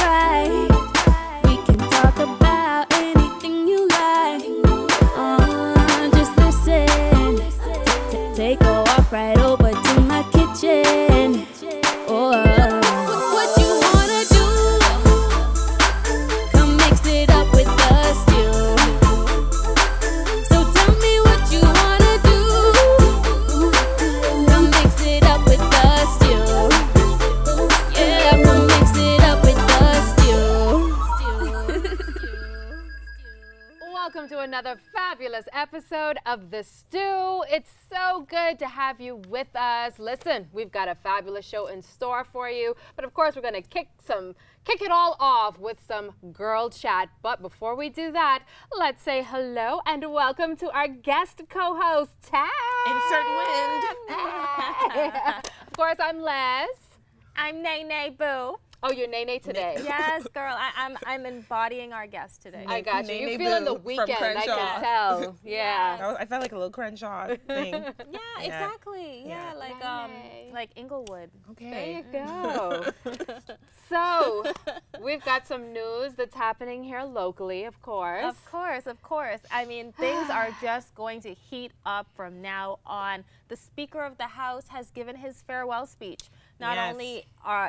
right. We can talk about anything you like. Just listen. Take a walk right over to my kitchen. What you wanna do? Come mix it up with the stew. So tell me what you wanna do. Come mix it up with the stew. Yeah, come mix it up with the stew. Welcome to another fabulous episode of The Stew. It's so good to have you with us. Listen, we've got a fabulous show in store for you, but of course we're going to kick it all off with some girl chat. But before we do that, let's say hello and welcome to our guest co-host, Tab. Insert wind. Of course, I'm Les. I'm Nene Boo. Oh, you're Nene today. Yes, girl. I'm embodying our guest today. I got you. Nene You're feeling the Boo from weekend, I Crenshaw. can tell. Yeah. I felt like a little Crenshaw thing. Yeah, exactly. Yeah, Yeah. like Inglewood. There Okay. you go. So, we've got some news that's happening here locally, of course. Of course, of course. I mean, things are just going to heat up from now on. The Speaker of the House has given his farewell speech. Not Yes. only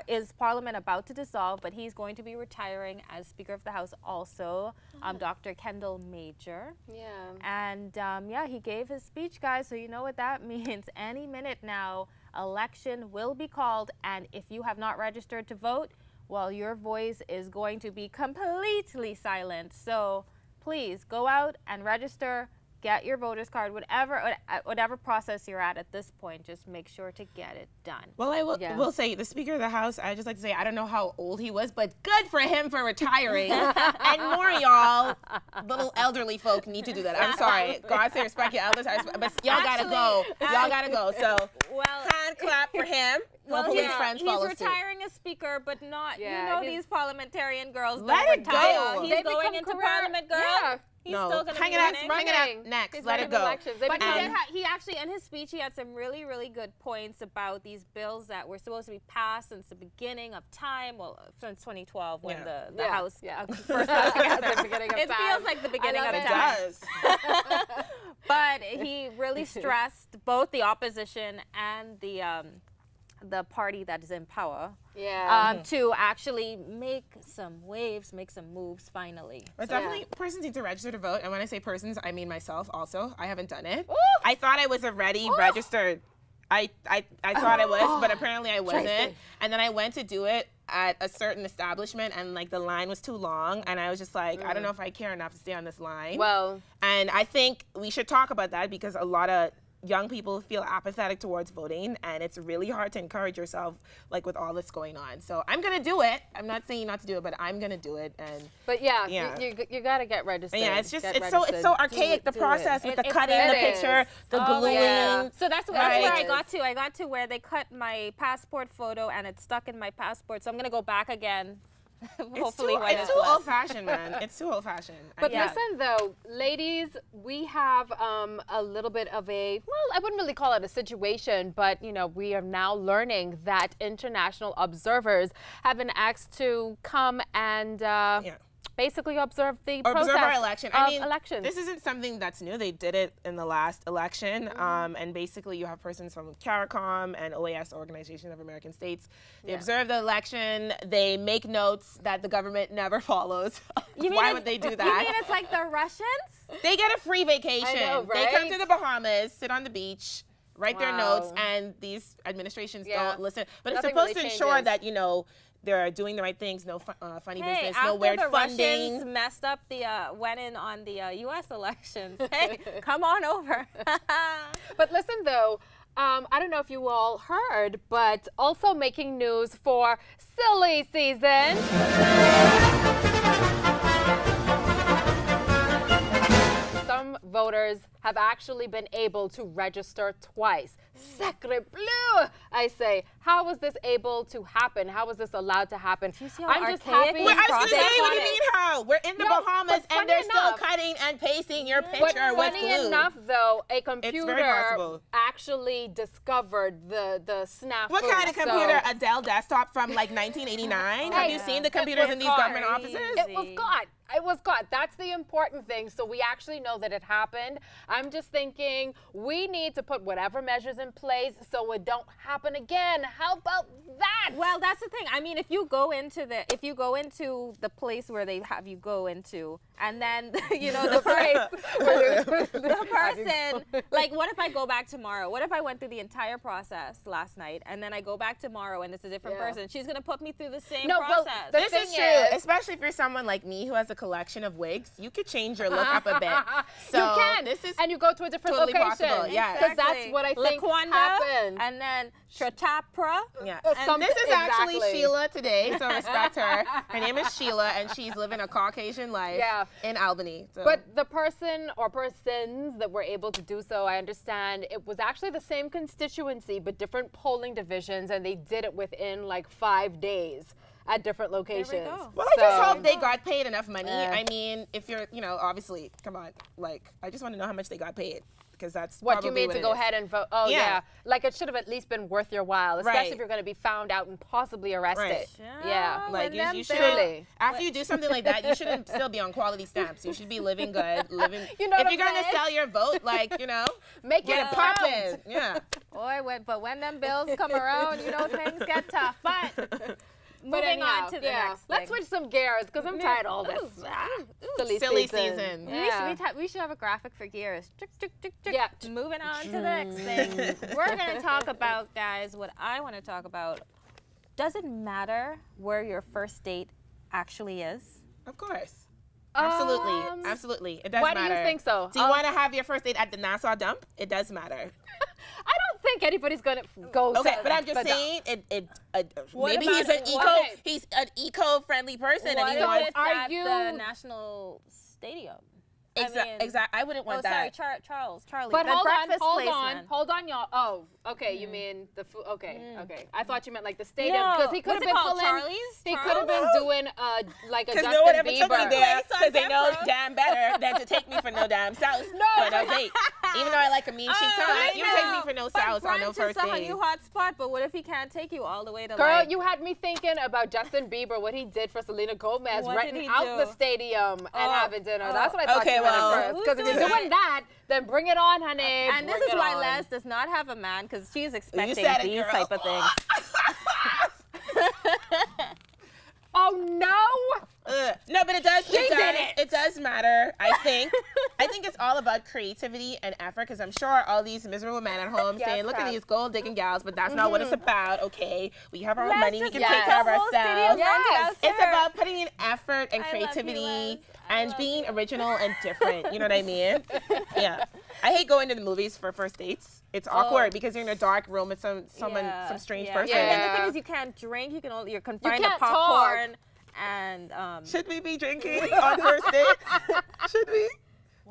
is Parliament about to dissolve, but he's going to be retiring as Speaker of the House also, Dr. Kendall Major. Yeah. And yeah, he gave his speech, guys, so you know what that means. Any minute now, election will be called, and if you have not registered to vote, well, your voice is going to be completely silent. So please go out and register, get your voter's card, whatever process you're at this point, just make sure to get it done. Well, I will say, the Speaker of the House, I just like to say, I don't know how old he was, but good for him for retiring. And more y'all, little elderly folk need to do that. I'm sorry. God say respect your elders, but y'all gotta go. Y'all gotta go. So, Well, hand clap for him. Hopefully his friends follow he's suit. retiring as Speaker, but not, Yeah, you know, he's- these parliamentarian girls Let don't it retire. go. He's They going become into career- Parliament, girl. Yeah. He's No, still going to hang be it up, running. hang it running. up next. He's Let running it go. elections. They But become- he actually, in his speech, he had some really, really good points about these bills that were supposed to be passed since the beginning of time. Well, since 2012, when Yeah. the House first at the beginning of it time. feels like the beginning I of love It time. does. But he really stressed both the opposition and the party that is in power Yeah. to actually make some waves, make some moves finally. But definitely, persons need to register to vote. And when I say persons, I mean myself also. I haven't done it. Ooh. I thought I was already registered. I thought I was, but apparently I wasn't. Tracy. And then I went to do it at a certain establishment, and like the line was too long, and I was just like, I don't know if I care enough to stay on this line. Well, And I think we should talk about that because a lot of young people feel apathetic towards voting, and it's really hard to encourage yourself like with all this going on. So I'm gonna do it. I'm not saying not to do it, but I'm gonna do it. And but yeah, Yeah. you got to get registered. yeah, it's just Get it's so registered. archaic, the Do process with the It cutting the is. picture, the Oh, gluing. yeah. So that's Right. where I got to. I got to where they cut my passport photo and it's stuck in my passport. So I'm gonna go back again. Hopefully, when It's too less. old-fashioned, man. It's too old-fashioned. But Yeah. listen, though, ladies, we have a little bit of a, well, I wouldn't really call it a situation, but, you know, we are now learning that international observers have been asked to come and basically observe the process Observe our election. of I mean, elections. this isn't something that's new. They did it in the last election, and basically you have persons from CARICOM and OAS, Organization of American States. They observe the election. They make notes that the government never follows. Why would they do You that? mean it's like the Russians? They get a free vacation. I know, They come right? to the Bahamas, sit on the beach, write their notes, Wow. and these administrations Yeah. don't listen. But Nothing it's supposed really to ensure changes. that, you know, they're doing the right things, no funny Hey, business, after no weird the funding. Russians messed up the went in on the U.S. elections. Hey, come on over. But listen, though, I don't know if you all heard, but also making news for silly season. Some voters have actually been able to register twice. Sacre bleu! I say, how was this able to happen? How was this allowed to happen? I'm just happy. Well, I was going to say, they what do got you it. mean how? We're in the No, Bahamas but and they're funny still enough- cutting and pasting your But picture with funny glue. enough, though, a very computer possible. actually discovered the snafu. What kind of So- computer? A Dell desktop from like 1989? Have you seen the computers in these government offices? It was caught. It was caught. That's the important thing. So we actually know that it happened. I'm just thinking we need to put whatever measures in place so it don't happen again. How about that? Well, that's the thing. I mean, if you go into the place where they have you go into, and then you know the person, like, what if I go back tomorrow? What if I went through the entire process last night, and then I go back tomorrow and it's a different Yeah. person? She's gonna put me through the same No, well, process. the This thing is true, is- especially if you're someone like me who has a collection of wigs. You could change your look up a bit. So you can, This is and you go to a different totally location. possible, yes. Because that's what I think Laquanda, happened. and then Chatapra. yeah. Or And something- this is actually exactly. Sheila today, so respect her. Her name is Sheila, and she's living a Caucasian life Yeah. in Albany. So. But the person or persons that were able to do so, I understand it was actually the same constituency but different polling divisions, and they did it within like 5 days at different locations. go. Well, I just So- hope they got paid enough money. Yeah. I mean, if you're, you know, obviously, come on, like, I just want to know how much they got paid, because that's What probably you mean what to it go is. ahead and vote? Oh Yeah. yeah. Like it should have at least been worth your while, especially Right. if you're going to be found out and possibly arrested. Right. Yeah. Like When them you should, Truly. after you do something like that, you shouldn't still be on quality stamps. You should be living good, living. You know if what you're I'm gonna saying? sell your vote, like, you know, Make get it it count. poppin'. Yeah. Boy, when them bills come around, you know things get tough. But But moving anyhow, on to the yeah. next Let's thing. switch some gears because I'm tired of all this Silly season. We should have a graphic for gears. Tick, tick, tick, tick. Yeah. Moving on to the next thing. We're going to talk about, guys, what I want to talk about. Does it matter where your first date actually is? Of course. Absolutely. Um, Absolutely. It does why do matter. you think so? Do you want to have your first date at the Nassau dump? It does matter. I don't think anybody's going to go Okay, to but I'm just but, saying, What maybe about he's an it? he's an eco-friendly person, and What he if wants. it's are at you- the National Stadium? Exactly. I wouldn't want Sorry, that. Charlie. But the breakfast hold on, y'all. Oh, okay, you mean the food? Okay, okay. I thought you meant like the stadium No, because he could have what's it been called, pulling. Charlie's? He could have been doing like a Because Justin no one ever Bieber. took me there Place on because they know Pembroke. damn better than to take me for no damn sauce for no date. Even though I like a mean cheek tongue, you take me for no sauce on no first a date. new hot spot, but what if he can't take you all the way to Girl, like, you had me thinking about Justin Bieber, what he did for Selena Gomez, What did renting he out do? the stadium and Oh, having dinner. oh. That's what I thought Okay, you meant well, at first. Because if who's you're doing doing that, then bring it on, honey. and this Bring is it why on. Les does not have a man because she's expecting said it, these girl. type of things. Oh no! No, but it does. did It does matter. I think. I think it's all about creativity and effort. Because I'm sure all these miserable men at home Yes, saying, "Look at Tab. these gold digging gals," but that's not what it's about. Okay, we have our money. We can just take get care of the whole stadium ourselves. rented out to It's her. about putting in effort and I love you, creativity Les. I and love being you. original and different. You know what I mean? Yeah. I hate going to the movies for first dates. It's awkward because you're in a dark room with some strange person. And then the Yeah. thing is, you can't drink. You're confined to can't popcorn and Should we be drinking on first date? Should we?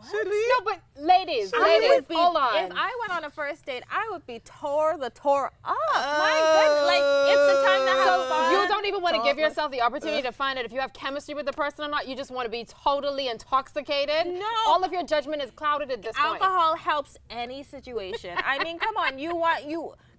Should we? No, but ladies, I would be, hold on. If I went on a first date, I would be tore up. My goodness, like it's the time to have fun. You don't even want to give Don't- yourself the opportunity to find out if you have chemistry with the person or not. You just want to be totally intoxicated. No. All of your judgment is clouded at this point. Alcohol helps any situation. I mean, come on,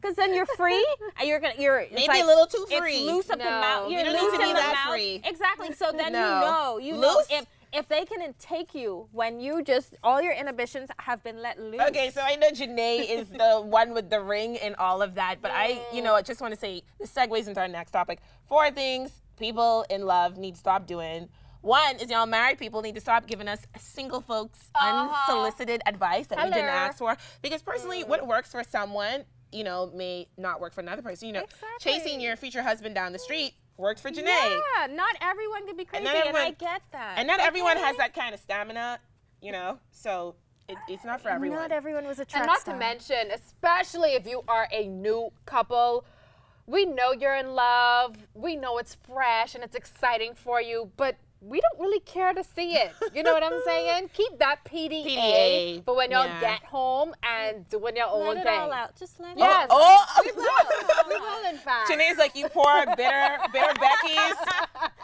because then you're free and it's Maybe like, a little too free. It's loose at the No. mouth. You You're don't need loose to in be the that mouth. free. Exactly. So then No. you know Loose? if they can take you when you just all your inhibitions have been let loose. Okay, so I know Janae is the one with the ring and all of that, but I just want to say this segues into our next topic. 4 things people in love need to stop doing. 1 is y'all married people need to stop giving us single folks unsolicited advice that we didn't Hello. ask for. Because personally, what works for someone, may not work for another person. Exactly. Chasing your future husband down the street worked for Janae. Yeah, not everyone can be crazy, not and everyone- I get that. And not everyone Okay. has that kind of stamina, so it's not for everyone. Not everyone was a track And not star. to mention, especially if you are a new couple, we know you're in love. We know it's fresh and it's exciting for you, but we don't really care to see it. You know what I'm saying? Keep that PDA, PDA, for when y'all yeah. get home and doing your own Let it thing. all out. Just let it Yes. Oh, We will, in fact. Janae's like, you poor, bitter Beckies.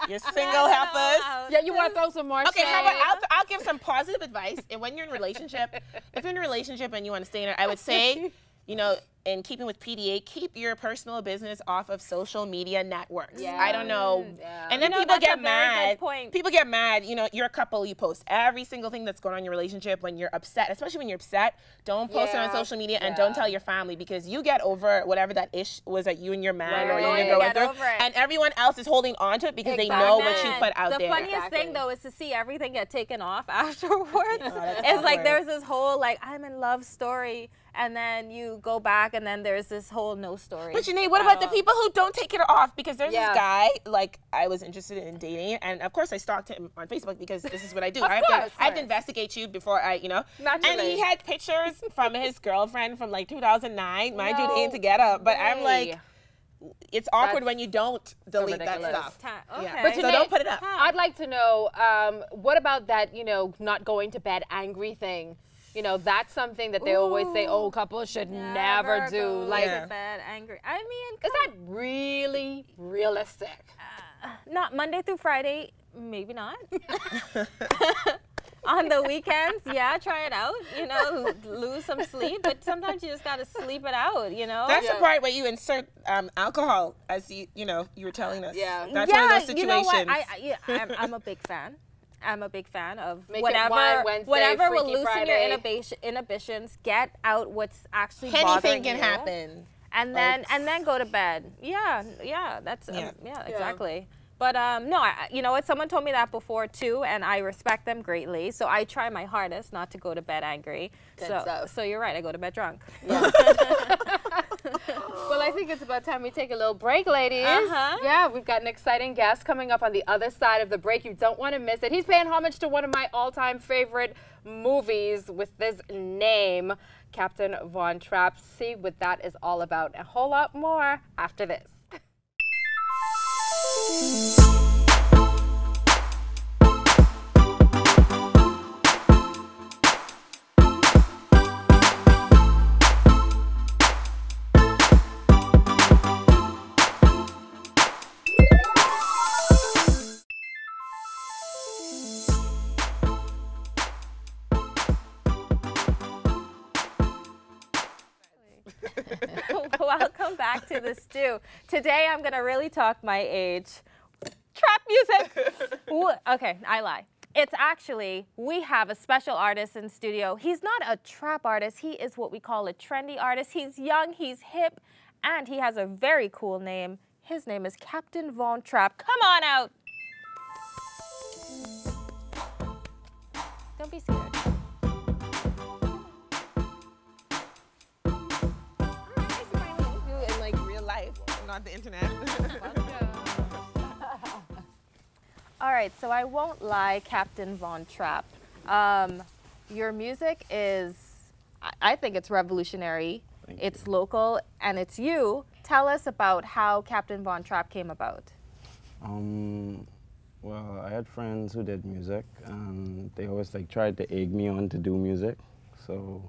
You're single heifers. Yeah, you want to throw some more Okay, shade? how about I'll give some positive advice. And when you're in a relationship, if you're in a relationship and you want to stay in it, I would say, you know, in keeping with PDA, keep your personal business off of social media networks. Yeah. I don't know. Yeah. And then You know, people that's get a very good mad. point. People get mad. You know, you're a couple, you post every single thing that's going on in your relationship. When you're upset, especially when you're upset, don't post it on Yeah. social media and Yeah. don't tell your family, because you get over whatever that ish was that you and your man or you Right. and your girl Get went over through. it. And everyone else is holding on to it because they know what you put out the there. funniest Exactly. thing though is to see everything get taken off afterwards. that's It's like awkward. there's this whole like I'm in love story, and then you go back and then there's this whole no story. But Janae, what about the people who don't take it off? Because there's Yeah. this guy, like, I was interested in dating, and of course I stalked him on Facebook because this is what I do. I have to investigate you before I, you know. And Naturally. he had pictures from his girlfriend from like 2009, mind you, No dating together. But I'm way. like, it's awkward That's when you don't delete that ridiculous. stuff. Okay. Yeah. But So Janae, don't put it up. I'd like to know, what about that, you know, not going to bed angry thing? You know, that's something that they always say, oh, couples should never do. go Like, Yeah. to bed angry. I mean, is that really realistic? not Monday through Friday, maybe not. On the weekends, yeah, try it out. You know, lose some sleep, but sometimes you just gotta sleep it out. You know. That's the part where you insert alcohol, as you know, you were telling us. Yeah. That's one of those situations. You know what? I'm a big fan. I'm a big fan of Make it whatever, Wine Wednesday, whatever will Freaky loosen your Friday. inhibitions. Get out what's actually bothering Anything can you, happen. and then go to bed. Yeah, that's Yeah. exactly. But no, you know what? Someone told me that before too, and I respect them greatly. So I try my hardest not to go to bed angry. Good So stuff. so you're right. I go to bed drunk. Well, I think it's about time we take a little break, ladies. Uh-huh. Yeah, we've got an exciting guest coming up on the other side of the break. You don't want to miss it. He's paying homage to one of my all-time favorite movies with this name, Captain Von Trapp. See what that is all about. A whole lot more after this. Welcome back to the stew. Today I'm gonna really talk my age. Trap music. Okay, I lie. It's actually, we have a special artist in studio. He's not a trap artist. He is what we call a trendy artist. He's young, he's hip, and he has a very cool name. His name is Captain Von Trapp. Come on out. Don't be scared. In like real life, not the internet. All right, so I won't lie, Captain Von Trapp. Your music is, I think it's revolutionary. It's local, and it's you. Tell us about how Captain Von Trapp came about. Well, I had friends who did music, and they always like tried to egg me on to do music. So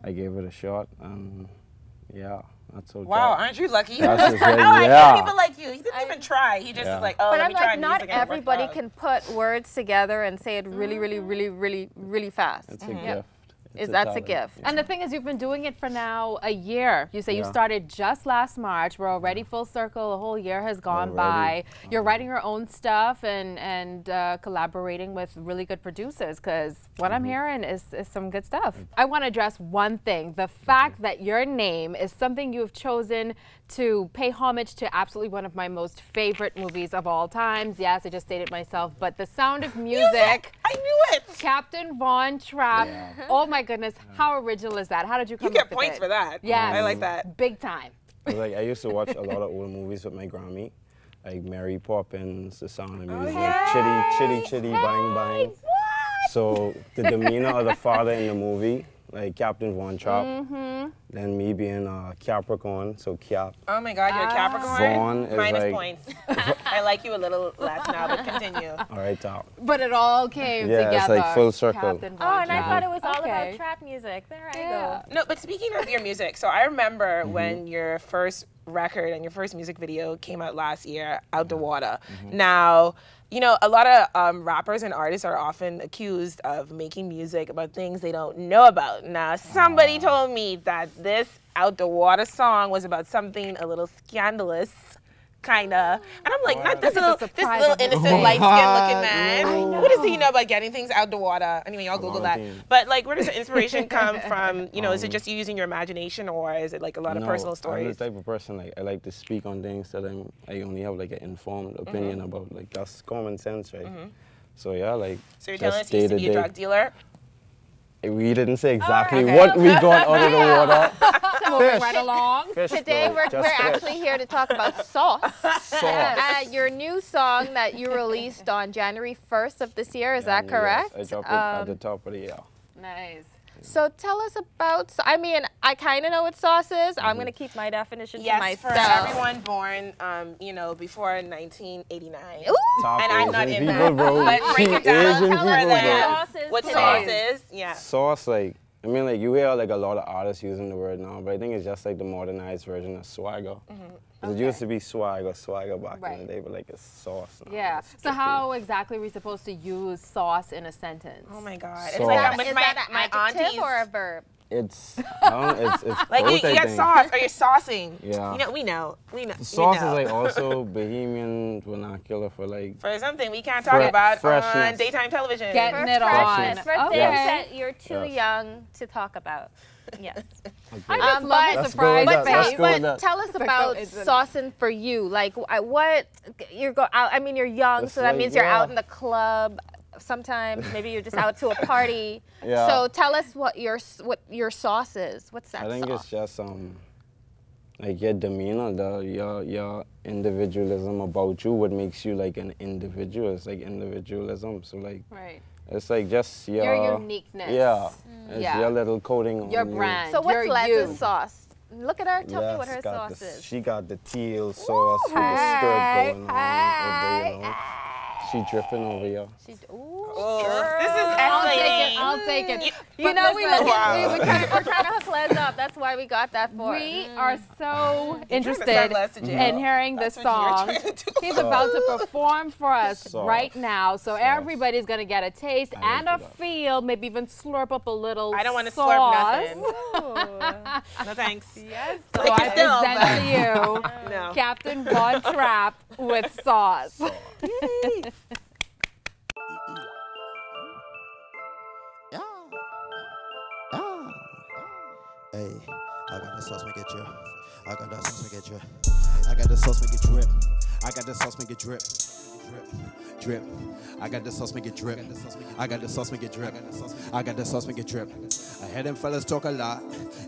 I gave it a shot, and yeah, that's how. Wow, aren't you lucky? That's just it, I yeah. hate people like you. He didn't even try. He just Yeah. is like, oh, But let I'm me try like, not music and it worked everybody out. can put words together and say it really fast. It's a gift. That's a talent, gift. yeah. And the thing is, you've been doing it for now a year. You say you Yeah. started just last March. We're already full circle. A whole year has gone by. You're writing your own stuff and collaborating with really good producers, because what I'm hearing is some good stuff. I want to address one thing. The fact that your name is something you have chosen to pay homage to absolutely one of my most favorite movies of all times. Yes, I just stated myself, but The Sound of Music. I knew it. Captain Von Trapp. Yeah. Oh my goodness, how original is that? How did you come You up get with points it? for that. Yes. I like that. Big time. Like I used to watch a lot of old movies with my Grammy, like Mary Poppins, The Sound of Music, Chitty Chitty Bang Bang. So the demeanor of the father in the movie, like Captain Von Trapp, then me being a Capricorn, so Cap. Oh my God, you're a Capricorn. Vaughn is Minus like- points. I like you a little less now, but continue. All right, top. But it all came Yeah, together. it's like full circle. Captain Oh, and I Von thought Trapp. it was all Okay. about trap music. There I Yeah. go. No, but speaking of your music, so I remember when your first record and your first music video came out last year, Out the Water. Now, you know, a lot of rappers and artists are often accused of making music about things they don't know about. Now, somebody told me that this Out the Water song was about something a little scandalous, kinda. And I'm like, not this little innocent, light-skinned looking man. What does he know about getting things out the water? Anyway, y'all Google that. But like, where does the inspiration come from? You know, is it just you using your imagination, or is it like a lot of personal I'm stories? the type of person, like, I like to speak on things that I only have like an informed opinion about. Like, that's common sense, right? So yeah, like, So you're telling us just you used to be a day-to-day. drug dealer? We didn't say exactly Okay. what we got out of the water. Moving right along. Fish, Today bro, we're just fish. actually here to talk about Sauce. Sauce. Your new song that you released on January 1st of this year, is that Yes, correct? I dropped it at the top of the year. Nice. So tell us about, I mean, I kind of know what Sauce is. I'm going to keep my definition to Yes, for myself. everyone born, you know, before 1989. Ooh. Top And I'm not Asian in people, that. bro. But break it down. Asian Tell people, us bro. what Sauce sauce is is. Yeah. Sauce, like, I mean, like, you hear like a lot of artists using the word now, but I think it's just like the modernized version of swagger. 'Cause it used to be swag or swagger back in the day, but like it's sauce now. Yeah. It's So strictly- how exactly are we supposed to use sauce in a sentence? Oh my God. It's Sauce. like I'm Is with that an my adjective aunties. or a verb? It's, it's Like both, you I got think. sauce, or you're saucing. Yeah. You know, we know. Sauce we know. is like also Bohemian vernacular for like, for something we can't talk about on freshness. daytime television. Getting it freshness. on. For things Okay. that you're too Yes. young to talk about. Yes. I just love but- the Let's surprise go with that. face. Let's go with But that. tell us Like, about so it's saucing for you. Like, what you're I mean, you're young, It's so that like, means you're yeah. out in the club. Sometimes maybe you're just out to a party. Yeah. So tell us what your sauce is. What's that I think sauce? it's just like your demeanor, your individualism about you, what makes you like an individual. It's like individualism. So like, Right. it's like just your uniqueness. Yeah, it's Yeah. your little coating on Your you. brand. So what's You're Les's you. sauce? Look at her. Tell me Yes, what her got sauce the- is. She got the teal sauce with the skirt going on. With the, you know, she dripping over here. Oh, this is I'll take escalating. it. I'll take it. You But know, we listen, look at, we're trying to hook Les up. That's why we got that for. we are so interested send Les to jail. in hearing this That's what you're song. trying to do. He's about to perform for us Sauce. right now, so everybody's gonna get a taste I and like a that. feel, maybe even slurp up a little. I don't want to sauce. slurp nothing. No thanks. Yes. So I present to you No. Captain Von Trapp with sauce. Hey, I got the sauce, make it drip. I got that sauce, make it drip. I got the sauce, make it drip. I got the sauce, make it drip. Drip. I got the sauce, make it drip. I got the sauce, make it drip. I got the sauce, make it drip. I heard them fellas talk a lot.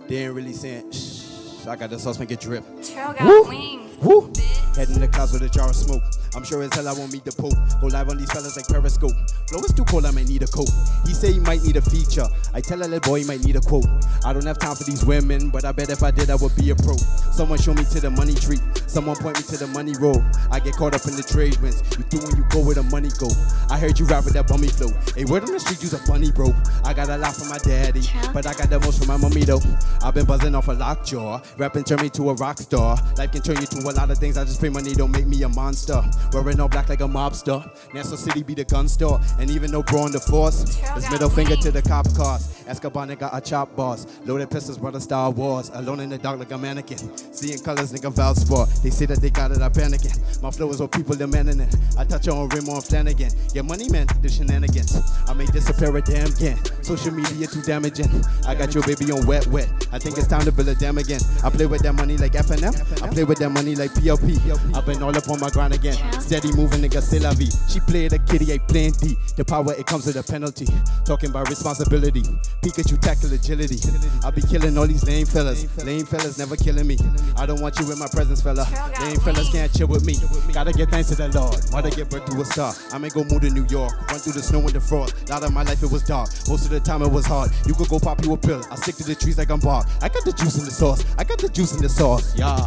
They ain't really saying shh. I got the sauce, make it drip. Trail got wings. Woo! Head in the clouds with a jar of smoke. I'm sure as hell I won't meet the Pope. Go live on these fellas like Periscope. Flow is too cold, I might need a coat. He say he might need a feature. I tell a little boy he might need a quote. I don't have time for these women, but I bet if I did, I would be a pro. Someone show me to the money tree. Someone point me to the money roll. I get caught up in the trade winds. You do when you go where the money go. I heard you rap with that bummy flow. Hey, word on the street, you's a bunny, bro. I got a lot from my daddy, but I got the most from my mommy, though. I've been buzzing off a lockjaw. Rapping turned me to a rock star. Life can turn you to a lot of things. I just pay money, don't make me a monster. Wearing all black like a mobster. Nassau City be the gun store. And even though bro on the force, this middle finger to the cop cars. Escobar nigga, I chop bars. Loaded pistols, brother, Star Wars. Alone in the dark like a mannequin. Seeing colors, nigga, Valspar. They say that they got it, I panicking. My flow is what people demanding it. I touch on rim on Flanagan. Yeah, money man, the shenanigans. I may disappear a damn again. Social media too damaging. I got your baby on wet. I think it's time to build a dam again. I play with that money like FNM. I play with that money like PLP. I've been all up on my grind again. Steady moving, nigga, c'est la vie. She played a kitty, I playing D. The power, it comes with a penalty. Talking about responsibility. Pikachu tackle agility. I be killing all these lame fellas. Lame fellas never killing me. I don't want you in my presence, fella. Lame fellas can't chill with me. Gotta get thanks to the Lord. Mother get birth to a star. I may go move to New York. Run through the snow and the frost. A lot of my life it was dark. Most of the time it was hard. You could go pop you a pill. I stick to the trees like I'm bark. I got the juice in the sauce. I got the juice in the sauce. Yeah.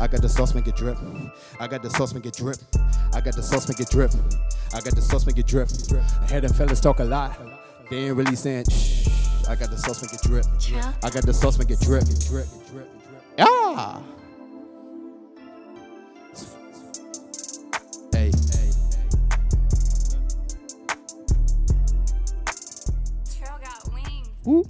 I got the sauce, make it drip. I got the sauce, make it drip. I got the sauce, make it drip. I got the sauce, make it drip. I hear them fellas talk a lot. They ain't really saying shh. I got the sauce, make it drip. I got the sauce, make it drip. Ah! Hey. Trail got wings. Woo.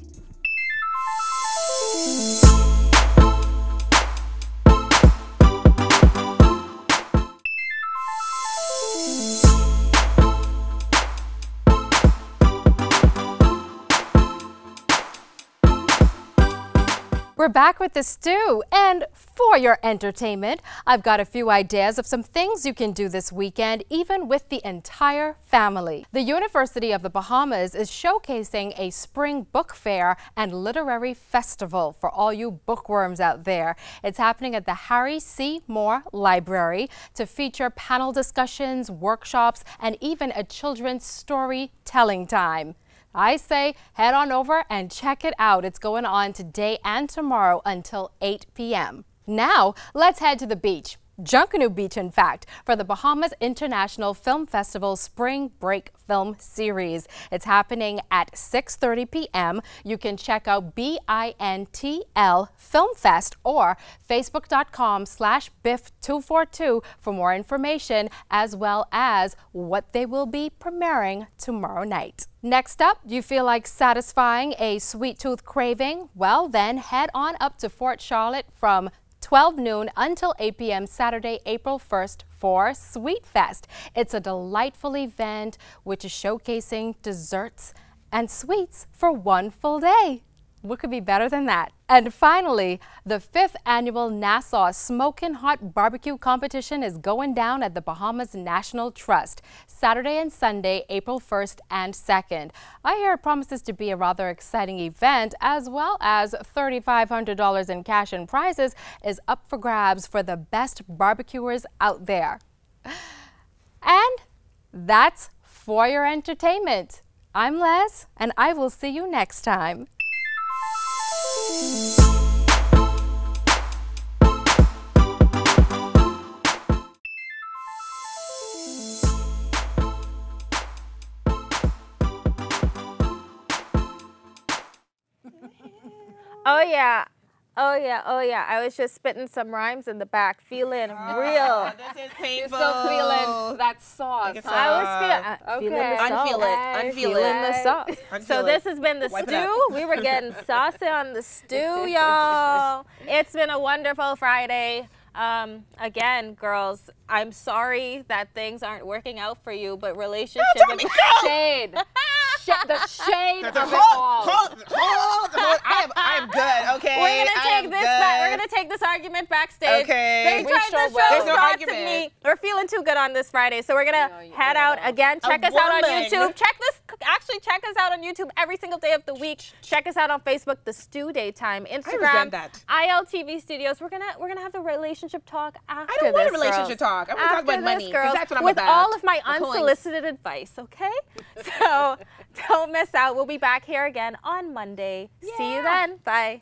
We're back with the stew, and for your entertainment, I've got a few ideas of some things you can do this weekend, even with the entire family. The University of the Bahamas is showcasing a spring book fair and literary festival for all you bookworms out there. It's happening at the Harry C. Moore Library to feature panel discussions, workshops, and even a children's storytelling time. I say head on over and check it out. It's going on today and tomorrow until 8 p.m. Now, let's head to the beach. Junkanoo Beach, in fact, for the Bahamas International Film Festival Spring Break Film Series. It's happening at 6:30 p.m. You can check out BINTL Film Fest or facebook.com/BIF242 for more information, as well as what they will be premiering tomorrow night. Next up, do you feel like satisfying a sweet tooth craving? Well, then head on up to Fort Charlotte from 12 noon until 8 p.m. Saturday, April 1st for Sweet Fest. It's a delightful event which is showcasing desserts and sweets for one full day. What could be better than that? And finally, the 5th annual Nassau Smokin' Hot Barbecue Competition is going down at the Bahamas National Trust, Saturday and Sunday, April 1st and 2nd. I hear it promises to be a rather exciting event, as well as $3,500 in cash and prizes is up for grabs for the best barbecuers out there. And that's for your entertainment. I'm Les, and I will see you next time. Oh yeah. Oh yeah, oh yeah. I was just spitting some rhymes in the back, feeling real. This is painful. Still feeling that sauce. I was feeling the sauce. Unfeel it. Unfeel Feeling it. the sauce. So this has been the Wipe it stew. We were getting saucy on the stew, y'all. It's been a wonderful Friday. Again, girls, I'm sorry that things aren't working out for you, but relationship Shade. The shade of it all. I am good, okay? We're gonna take this back. We're gonna take this argument backstage. Okay. They tried sure to will. show There's no shots argument. of me. We're feeling too good on this Friday, so we're gonna head out again. Check us out on woman. YouTube. Check us out on YouTube every single day of the week. Check us out on Facebook, The Stew Daytime, Instagram, that. ILTV Studios. We're gonna have the relationship talk after I don't want a this, relationship girls. talk. I want to talk After about money. this, 'Cause girls, that's what I'm with about. all of my The coins. unsolicited advice, okay? So don't miss out. We'll be back here again on Monday. See you then. Bye.